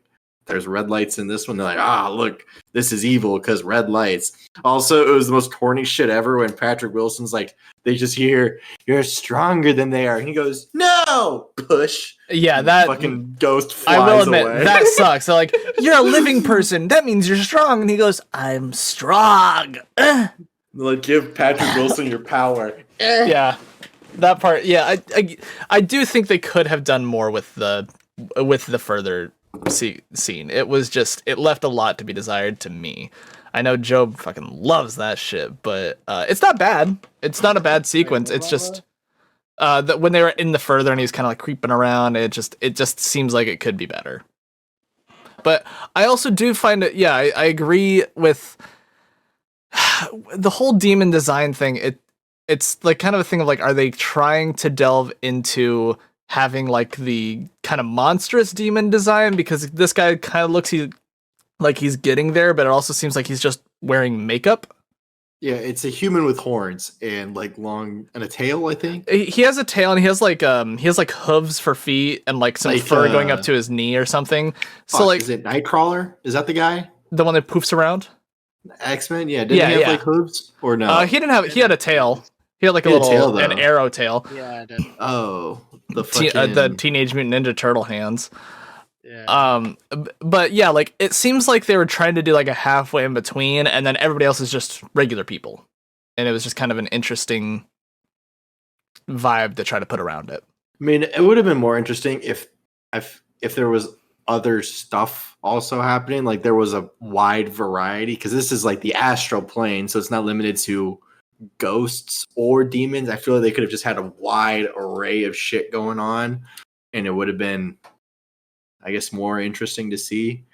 there's red lights in this one. They're like, look, this is evil because red lights. Also, it was the most corny shit ever when Patrick Wilson's like, they just hear, "You're stronger than they are," and he goes, "No, push." Yeah, that Fucking ghost flies I will admit away. that sucks. They're like, "You're a living person. That means you're strong." And he goes, "I'm strong." Like, give Patrick Wilson your power. Yeah, that part. Yeah, I do think they could have done more with the further scene. It was just, it left a lot to be desired to me. I know Job fucking loves that shit, but it's not bad. It's not a bad sequence. It's just that when they were in the further and he's kind of like creeping around, it just seems like it could be better. But I also do find it. Yeah, I agree with the whole demon design thing. It's like kind of a thing of like, are they trying to delve into having like the kind of monstrous demon design, because this guy kind of looks like he's getting there, but it also seems like he's just wearing makeup. Yeah, it's a human with horns and like long and a tail, I think. He has a tail and he has like hooves for feet and like some Like, fur going up to his knee or something. So Fuck, like is it Nightcrawler? Is that the guy? the one that poofs around. X-Men? Yeah, did he have like hooves or no? He didn't have. He had a tail. He had like a He had a little tail, an though. arrow tail. Yeah, I did. Oh, the fucking The Teenage Mutant Ninja Turtle hands. Yeah. But yeah, like it seems like they were trying to do like a halfway in between, and then everybody else is just regular people, and it was just kind of an interesting vibe to try to put around it. I mean, it would have been more interesting if there was other stuff also happening. Like there was a wide variety, because this is like the astral plane, so it's not limited to ghosts or demons. I feel like they could have just had a wide array of shit going on, and it would have been, I guess, more interesting to see.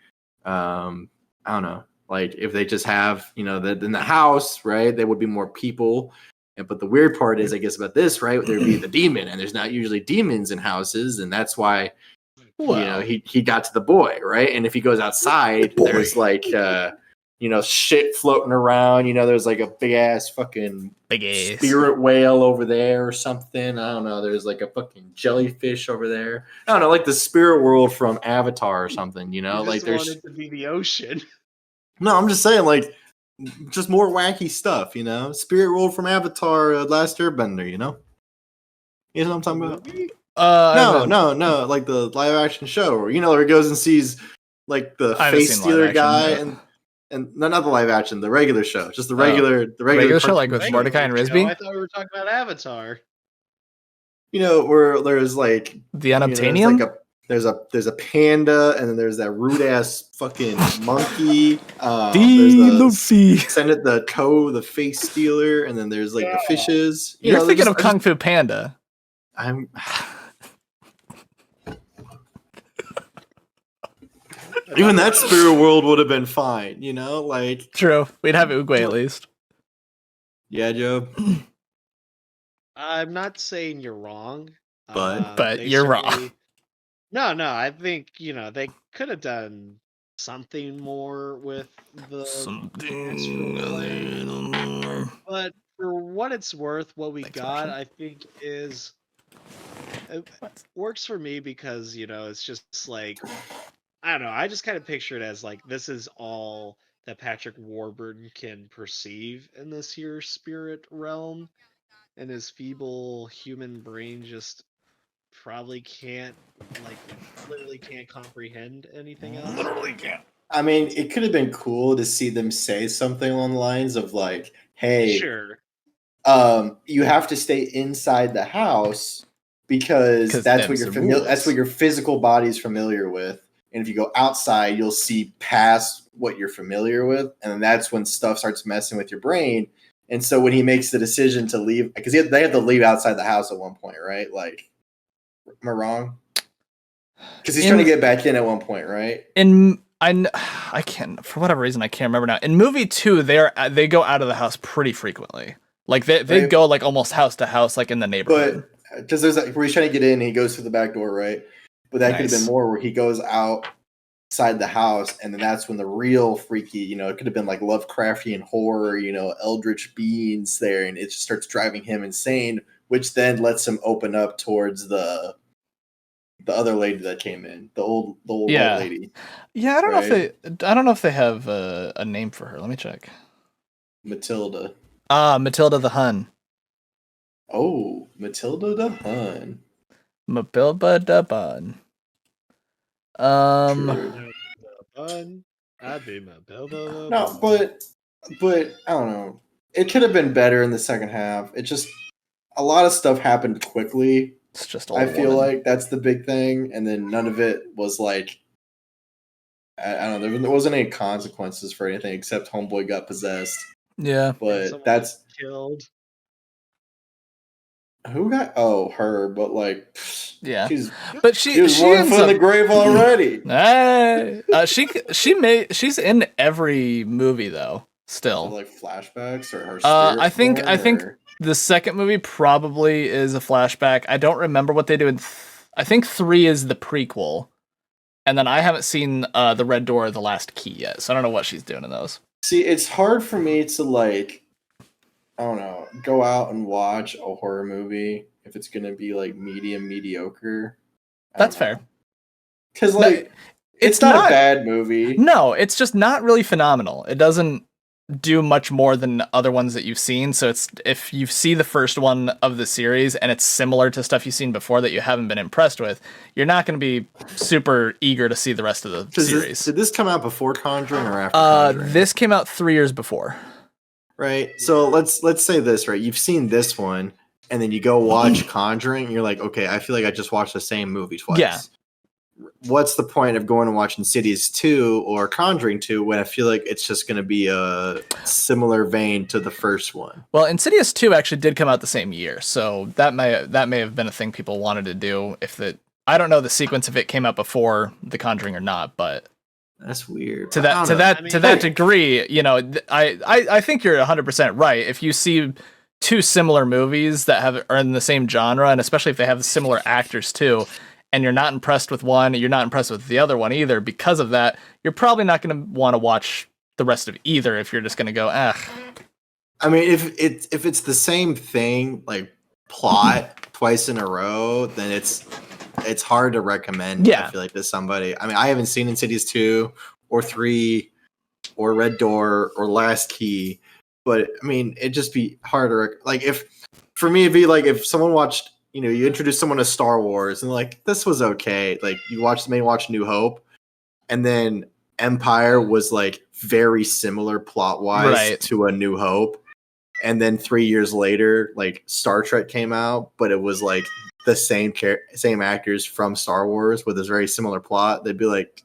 I don't know. Like if they just have, in the house, right? There would be more people. But the weird part is, I guess, about this, right? There'd be the demon, and there's not usually demons in houses, and that's why, he got to the boy, right? And if he goes outside, there's like, shit floating around. There's like a big ass fucking spirit whale over there or something. I don't know. There's like a fucking jellyfish over there. I don't know, like the spirit world from Avatar or something. You Like just there's. want it to be the ocean. No, I'm just saying, like, just more wacky stuff. Spirit world from Avatar, Last Airbender. You know what I'm talking about? Movie? No, like the live action show, where he goes and sees like the I haven't face seen stealer live action, guy, no. and no, not the live action, the regular show, just the regular show, like cartoon with Mordecai and Regular Risby? show? I thought we were talking about Avatar. Where there's like The Unobtainium? there's a panda, and then there's that rude ass fucking monkey. Luffy. Send it the face stealer, and then there's like the fishes. You're thinking of Kung Fu Panda. I'm. Even that spirit world would have been fine, like. True. We'd have Oogway at least. Yeah, Joe. I'm not saying you're wrong. But they you're wrong. certainly- No, I think, they could have done something more with the Something a little more. But for what it's worth, what we got, I think it works for me because, it's just like, I don't know, I just kind of picture it as like, this is all that Patrick Warburton can perceive in this here spirit realm, and his feeble human brain just probably can't, like, literally can't comprehend anything else. Literally can't. I mean, it could have been cool to see them say something along the lines of like, "Hey, Sure. You have to stay inside the house because that's what you're familiar. That's what your physical body's familiar with. And if you go outside, you'll see past what you're familiar with, and then that's when stuff starts messing with your brain. And so when he makes the decision to leave, because they have to leave outside the house at one point, right? Like, am I wrong? Because he's trying to get back in at one point, right? I can't, for whatever reason, I can't remember now. In movie 2, they go out of the house pretty frequently. Like they go like almost house to house, like in the neighborhood. But because there's where he's trying to get in, and he goes through the back door, right? But that could have been more where he goes outside the house, and then that's when the real freaky, it could have been like Lovecraftian horror, eldritch beings there, and it just starts driving him insane, which then lets him open up towards the other lady that came in, the old white lady. Yeah, I don't know if they have a name for her. Let me check. Matilda. Matilda the Hun. Oh, Matilda the Hun. Matilda the Hun. I'd be Matilda. No, but I don't know. It could have been better in the second half. It just, a lot of stuff happened quickly. It's just I feel like that's the big thing, and then none of it was like, I don't know. There wasn't any consequences for anything except Homeboy got possessed. Yeah, but that's killed. Who got? Her, but like, yeah. She's one foot in the grave already. She's in every movie though. Still, like flashbacks or her. I think the second movie probably is a flashback. I don't remember what they do in. I think 3 is the prequel, and then I haven't seen the Red Door or the Last Key yet, so I don't know what she's doing in those. See, it's hard for me to like, I don't know, go out and watch a horror movie if it's gonna be like mediocre. That's fair. Because like, it's not a bad movie. No, it's just not really phenomenal. It doesn't. do much more than other ones that you've seen. So it's if you see the first one of the series and it's similar to stuff you've seen before that you haven't been impressed with, you're not going to be super eager to see the rest of the series. Did this come out before Conjuring or after Conjuring? This came out 3 years before. Right. So let's say this, right? You've seen this one, and then you go watch Conjuring, and you're like, okay, I feel like I just watched the same movie twice. Yeah. What's the point of going and watching Insidious 2 or Conjuring 2 when I feel like it's just going to be a similar vein to the first one? Well, Insidious 2 actually did come out the same year, so that may have been a thing people wanted to do. I don't know the sequence if it came out before The Conjuring or not, but that's weird. To that degree, you know, I think you're 100% right. If you see two similar movies that are in the same genre, and especially if they have similar actors too, and you're not impressed with one, you're not impressed with the other one either. Because of that, you're probably not going to want to watch the rest of either if you're just going to go, I mean, if it's the same thing, like plot twice in a row, then it's hard to recommend. Yeah. I feel like to somebody. I mean, I haven't seen Insidious 2 or 3 or Red Door or Last Key, but I mean, it'd just be hard to like if for me it'd be like if someone watched. You know, you introduce someone to Star Wars and like this was okay. Like you maybe watch New Hope, and then Empire was like very similar plot wise to A New Hope, and then 3 years later, like Star Trek came out, but it was like the same actors from Star Wars with this very similar plot. They'd be like,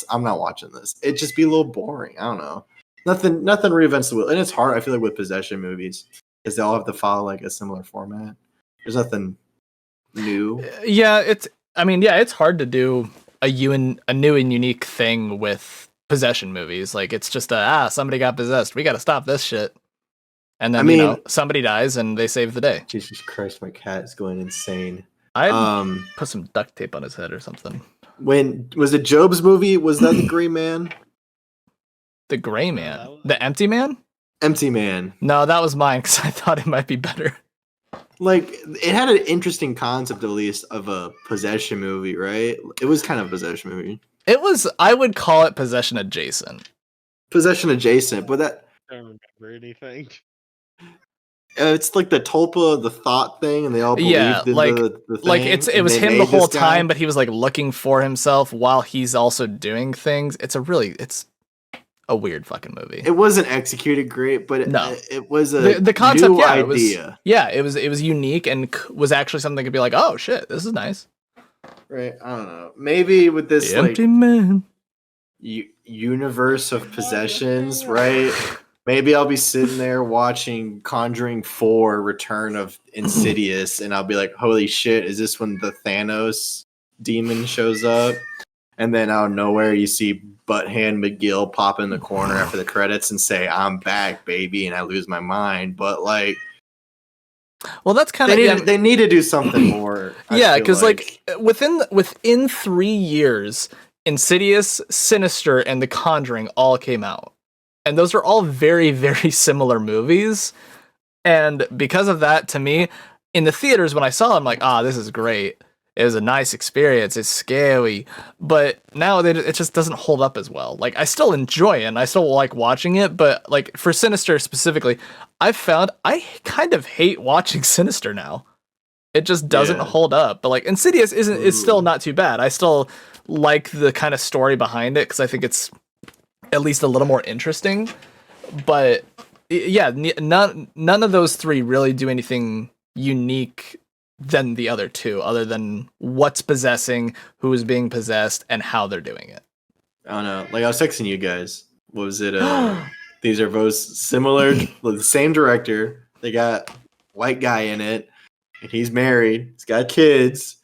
I'm not watching this. It'd just be a little boring. I don't know. Nothing reinvents the wheel, and it's hard. I feel like with possession movies because they all have to follow like a similar format. There's nothing new. Yeah, it's hard to do a new and unique thing with possession movies. Like it's just somebody got possessed. We got to stop this shit. And then somebody dies and they save the day. Jesus Christ, my cat is going insane. I put some duct tape on his head or something. When was it Job's movie? Was that the Gray Man? The Gray Man? The Empty Man? Empty Man. No, that was mine because I thought it might be better. Like it had an interesting concept, at least, of a possession movie, right? It was kind of a possession movie. It was. I would call it possession adjacent. Possession adjacent, but that I don't remember anything. It's like the tulpa, the thought thing, and they all believed in the thing. Like it was him the whole time, but he was like looking for himself while he's also doing things. It's a weird fucking movie. It wasn't executed great, but it was the concept. New idea. It was unique and was actually something that could be like, oh shit, this is nice. Right. I don't know. Maybe with this Empty Man universe of possessions, right? Maybe I'll be sitting there watching Conjuring 4 Return of Insidious, and I'll be like, holy shit, is this when the Thanos demon shows up? And then out of nowhere, you see Butthand McGill pop in the corner after the credits and say, I'm back, baby, and I lose my mind. But, like... Well, that's kind of... They need to do something more. Yeah, because, like, within 3 years, Insidious, Sinister, and The Conjuring all came out. And those are all very, very similar movies. And because of that, to me, in the theaters, when I saw them, I'm like, this is great. It was a nice experience. It's scary. But now it just doesn't hold up as well. Like, I still enjoy it, and I still like watching it. But, like, for Sinister specifically, I've found I kind of hate watching Sinister now. It just doesn't hold up. But, like, Insidious is still not too bad. I still like the kind of story behind it, because I think it's at least a little more interesting. But yeah, none of those three really do anything unique than the other two, other than what's possessing, who is being possessed, and how they're doing it. I don't know. Like, I was texting you guys. What was it? These are both similar, the same director. They got white guy in it, and he's married. He's got kids.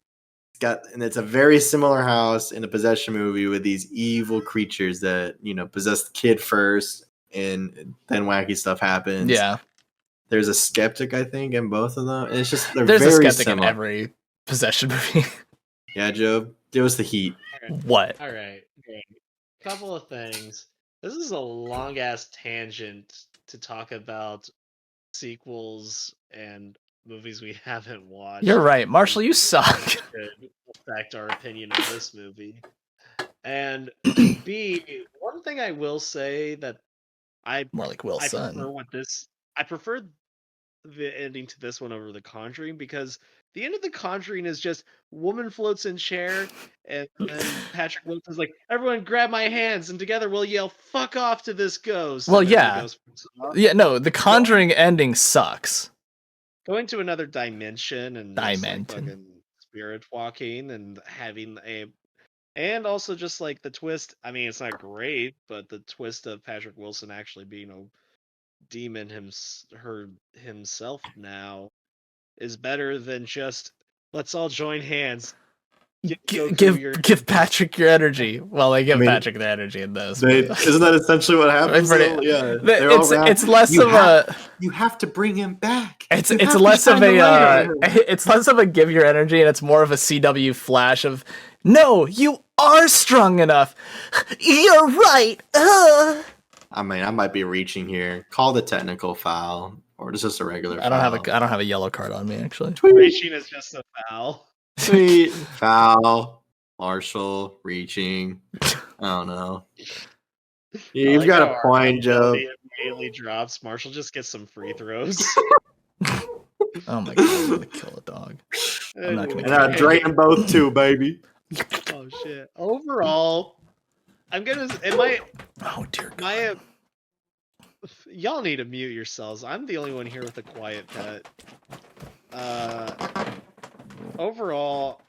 And it's a very similar house in a possession movie with these evil creatures that, possess the kid first, and then wacky stuff happens. Yeah. There's a skeptic, I think, in both of them. And it's just there's very a skeptic similar. In every possession movie. Yeah, Joe. Give us the heat. What? All right. Couple of things. This is a long ass tangent to talk about sequels and movies we haven't watched. You're right, Marshall. You suck. Could affect our opinion of this movie. And B, one thing I will say that More like I Wilson. prefer I prefer the ending to this one over The Conjuring, because the end of The Conjuring is just woman floats in chair, and then Patrick Wilson's like, everyone grab my hands, and together we'll yell "fuck off" to this ghost. Well, and then the yeah. ghost fucks off. Yeah, no, the Conjuring ending sucks. Going to another dimension and just like Dimension. fucking spirit walking and having and also just like the twist. I mean, it's not great, but the twist of Patrick Wilson actually being a demon himself now is better than just let's all join hands. Give Patrick your energy. Well, they give I mean, Patrick the energy in this. Isn't that essentially what happens? Though? Yeah, It's less of a. You have to bring him back. It's less of a. It's less of a give your energy, and it's more of a CW flash of, no, you are strong enough. You're right. I mean, I might be reaching here. Call the technical foul, or is this a regular? I don't have a yellow card on me actually. Reaching is just a foul. Sweet foul. Marshall reaching. I don't know. You've like got how a point, Joe. He immediately drops. Marshall just gets some free throws. Oh my god, I'm gonna kill a dog. I'm not gonna. And I drain them both too, baby. Oh shit. Overall, I'm gonna. Oh dear God. Y'all need to mute yourselves. I'm the only one here with a quiet pet. Overall,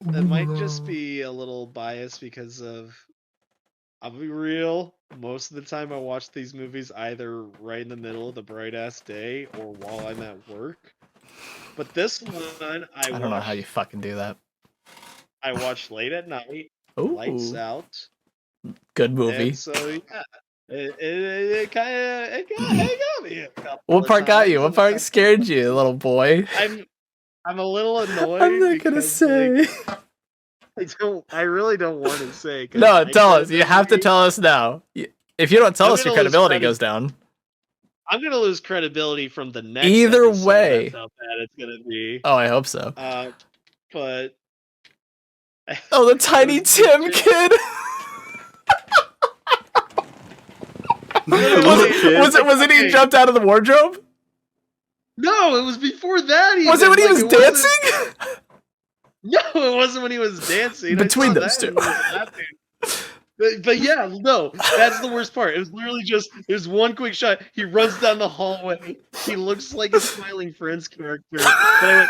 it might just be a little biased because I'll be real, most of the time I watch these movies either right in the middle of the bright ass day or while I'm at work. But this one I don't know how you fucking do that. I watched late at night, Ooh. lights out. Good movie. And so yeah, it got me. What part got you? What part scared you, little boy? I'm a little annoyed. I'm not gonna say. I really don't want to say. No, tell us. You have to tell us now. If you don't tell us, your credibility goes down. I'm gonna lose credibility from the next. Either episode. way, That's how bad it's gonna be. Oh, I hope so. But oh, the Tiny Tim kid. Was it he jumped out of the wardrobe? No, it was before that. Was it when he was dancing? No, it wasn't when he was dancing. Between those two. But yeah, no, that's the worst part. It was literally just there's one quick shot. He runs down the hallway. He looks like a Smiling Friends character. But I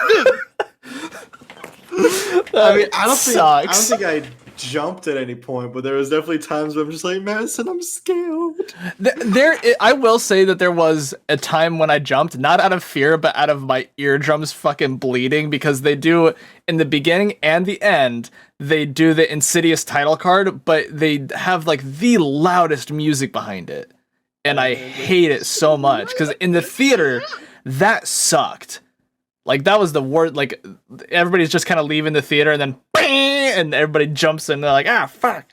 went, I mean, I don't think I jumped at any point, but there was definitely times where I'm just like, Madison, I'm scared. I will say that there was a time when I jumped, not out of fear, but out of my eardrums fucking bleeding, because they do, in the beginning and the end, they do the Insidious title card, but they have like the loudest music behind it. And I hate it so much, because in the theater, that sucked. Like, that was the word, like, everybody's just kind of leaving the theater, and then, bang, and everybody jumps in, and they're like, ah, fuck.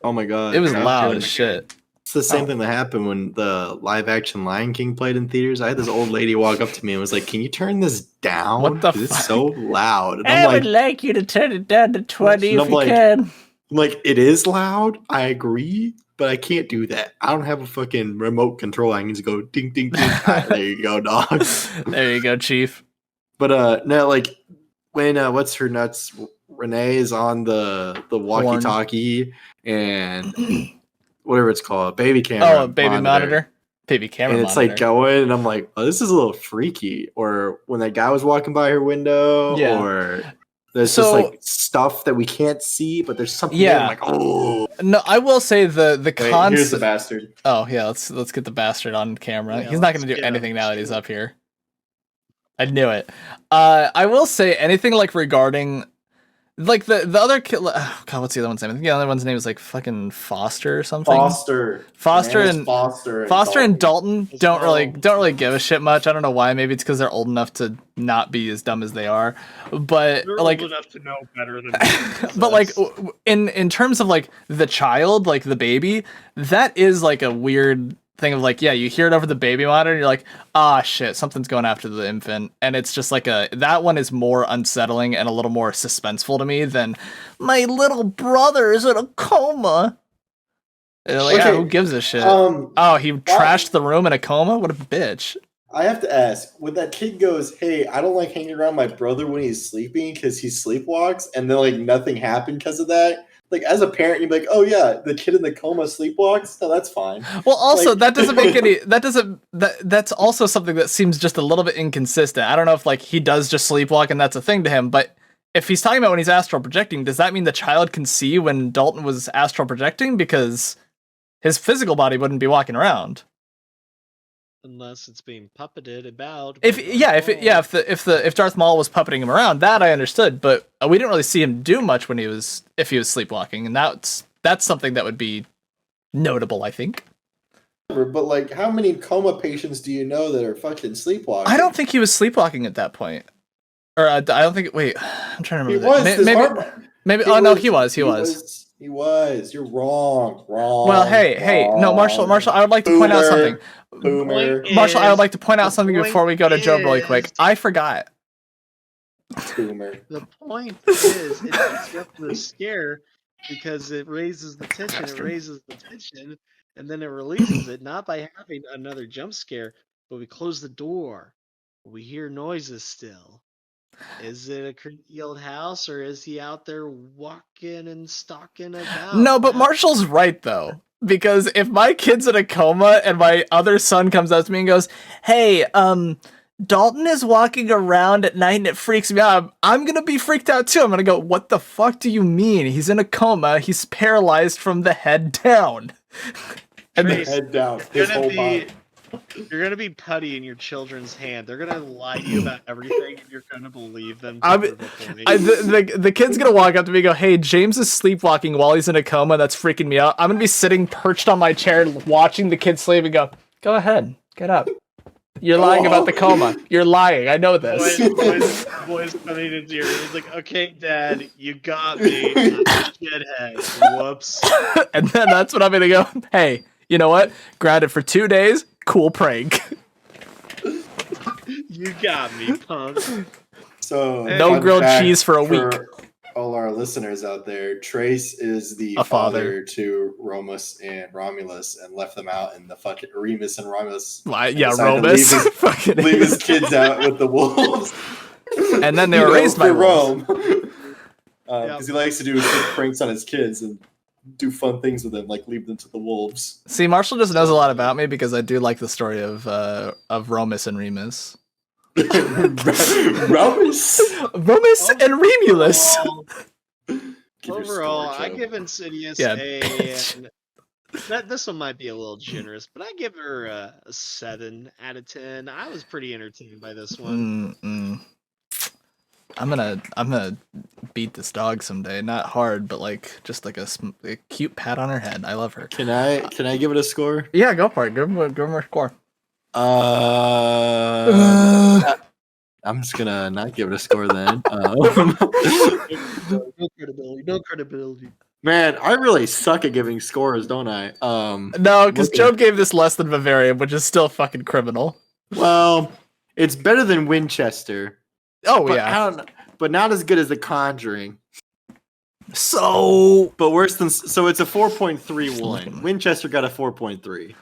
Oh my god. It was loud as shit. It's the same thing that happened when the live-action Lion King played in theaters. I had this old lady walk up to me and was like, can you turn this down? What the fuck? It's so loud. And I would like you to turn it down to 20 if you can. I'm like, it is loud, I agree, but I can't do that. I don't have a fucking remote control. I can just go ding, ding, ding. Right, there you go, dog. There you go, Chief. But no, like when what's her nuts? Renee is on the walkie-talkie and whatever it's called, baby camera. Oh, baby monitor. Baby camera. And it's monitor. like going, and I'm like, oh, this is a little freaky. Or when that guy was walking by her window, or there's just like stuff that we can't see, but there's something there. I'm like, oh. No, I will say the concept. Here's the bastard. Oh yeah, let's get the bastard on camera. Yeah, he's not going to do anything now that he's up here. I knew it. I will say anything like regarding, like the other kid. Oh God, what's the other one's name? I think the other one's name is like fucking Foster or something. Foster and Dalton don't really give a shit much. I don't know why. Maybe it's because they're old enough to not be as dumb as they are. But they're like old enough to know better than me. but like in terms of like the child, like the baby, that is like a weird thing of like, yeah, you hear it over the baby monitor and you're like, ah shit, something's going after the infant. And it's just like that one is more unsettling and a little more suspenseful to me than my little brother is in a coma. Like, yeah, who gives a shit? Oh, he trashed the room in a coma? What a bitch. I have to ask, when that kid goes, hey, I don't like hanging around my brother when he's sleeping because he sleepwalks, and then like nothing happened because of that. Like as a parent, you'd be like, oh yeah, the kid in the coma sleepwalks? No, that's fine. Well, also Like- that doesn't make any that's also something that seems just a little bit inconsistent. I don't know if like he does just sleepwalk and that's a thing to him, but if he's talking about when he's astral projecting, does that mean the child can see when Dalton was astral projecting? Because his physical body wouldn't be walking around. Unless it's being puppeted about. If Darth Maul was puppeting him around, that I understood, but we didn't really see him do much when he was sleepwalking, and that's something that would be notable, I think. But like, how many coma patients do you know that are fucking sleepwalking? I don't think he was sleepwalking at that point, or I don't think. Wait, I'm trying to remember. Maybe. Oh no, he was. He was. You're wrong. Wrong. Well, hey, no, Marshall. I would like to point out something. Boomer. Marshall, I would like to point out something before we go to Job really quick. I forgot. Boomer. The point is, it sets up the scare because it raises the tension. And then it releases it, not by having another jump scare, but we close the door. We hear noises still. Is it a creepy old house, or is he out there walking and stalking about? No, but Marshall's right, though. Because if my kid's in a coma and my other son comes up to me and goes, hey, Dalton is walking around at night and it freaks me out, I'm going to be freaked out too. I'm going to go, what the fuck do you mean? He's in a coma. He's paralyzed from the head down. And the head down. His whole body. You're going to be putty in your children's hand. They're going to lie to you about everything, and you're going to believe them. The kid's going to walk up to me and go, hey, James is sleepwalking while he's in a coma. That's freaking me out. I'm going to be sitting perched on my chair watching the kid sleep and go, go ahead, get up. You're lying about the coma. You're lying. I know this. Boys coming into your room. He's like, okay, Dad, you got me. Shithead. Whoops. And then that's when I'm going to go, hey, you know what? Grounded for 2 days. Cool prank. You got me, punk. So no grilled cheese for a week. All our listeners out there, Trace is the father to Romus and Romulus, and left them out in the fucking Remus and Romulus. Yeah, Romus. Leave his kids out with the wolves. And then they were raised by Rome. Because he likes to do pranks on his kids and do fun things with them, like leave them to the wolves. See, Marshall just knows a lot about me because I do like the story of Romus and Remus. Romus and Remulus. Overall, I give Insidious this one might be a little generous, but I give her a 7 out of 10. I was pretty entertained by this one. I'm gonna beat this dog someday. Not hard, but like just like a cute pat on her head. I love her. Can I give it a score? Yeah, go for it. Give him a score. I'm just gonna not give it a score then. No credibility. Man, I really suck at giving scores, don't I? No, because Job gave this less than Vivarium, which is still fucking criminal. Well, it's better than Winchester. Oh, but yeah. But not as good as The Conjuring. But worse than... So it's a 4.31. Winchester got a 4.3.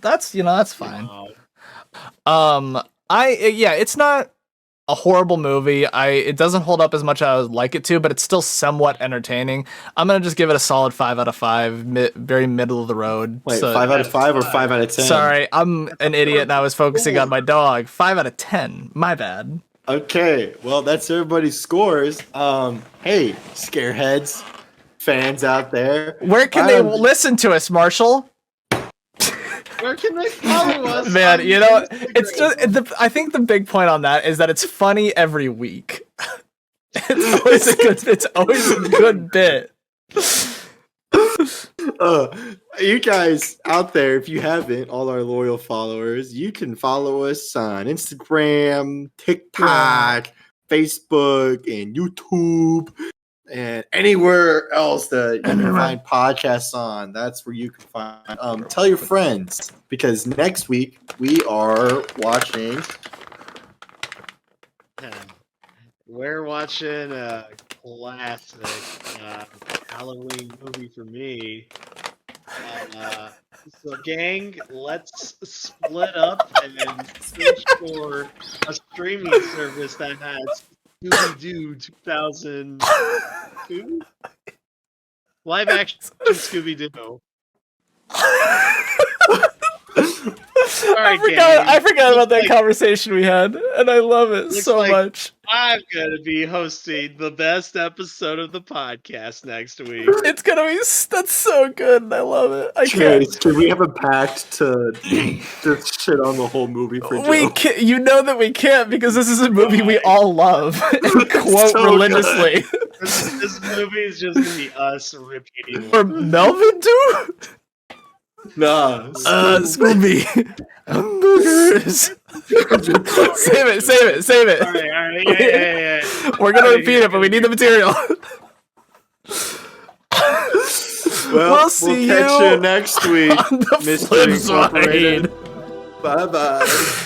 That's fine. It's not a horrible movie. It doesn't hold up as much as I would like it to, but it's still somewhat entertaining. I'm gonna just give it a solid 5 out of 5, very middle of the road. Wait, 5 out of 5 or 5 out of 10? Sorry, I'm an idiot and I was focusing on my dog. 5 out of 10. My bad. Okay, well that's everybody's scores. Hey, scareheads, fans out there, where can they listen to us, Marshall? Where can they follow us? Man, it's just I think the big point on that is that it's funny every week. It's always a good bit. You guys out there, if you haven't, all our loyal followers, you can follow us on Instagram, TikTok, Facebook, and YouTube, and anywhere else that you can find podcasts on. That's where you can find. Tell your friends, because next week we are watching. We're watching a classic Halloween movie for me. So, gang, let's split up and search for a streaming service that has Scooby-Doo 2002? Live action Scooby-Doo. I forgot about that conversation we had, and I love it so much. I'm gonna be hosting the best episode of the podcast next week. It's gonna be that's so good, and I love it. Chase, do we have a pact to just shit on the whole movie for Joe? We can't, you know that we can't, because this is a movie we all love and quote so religiously. This movie is just gonna be us repeating. Or Melvin too? Nah. Scooby. Hamburgers. Save it. All right. Yeah. We're gonna repeat it, but we need the material. We'll see catch you you next week. on the Mystery flip side. Incorporated. Bye-bye.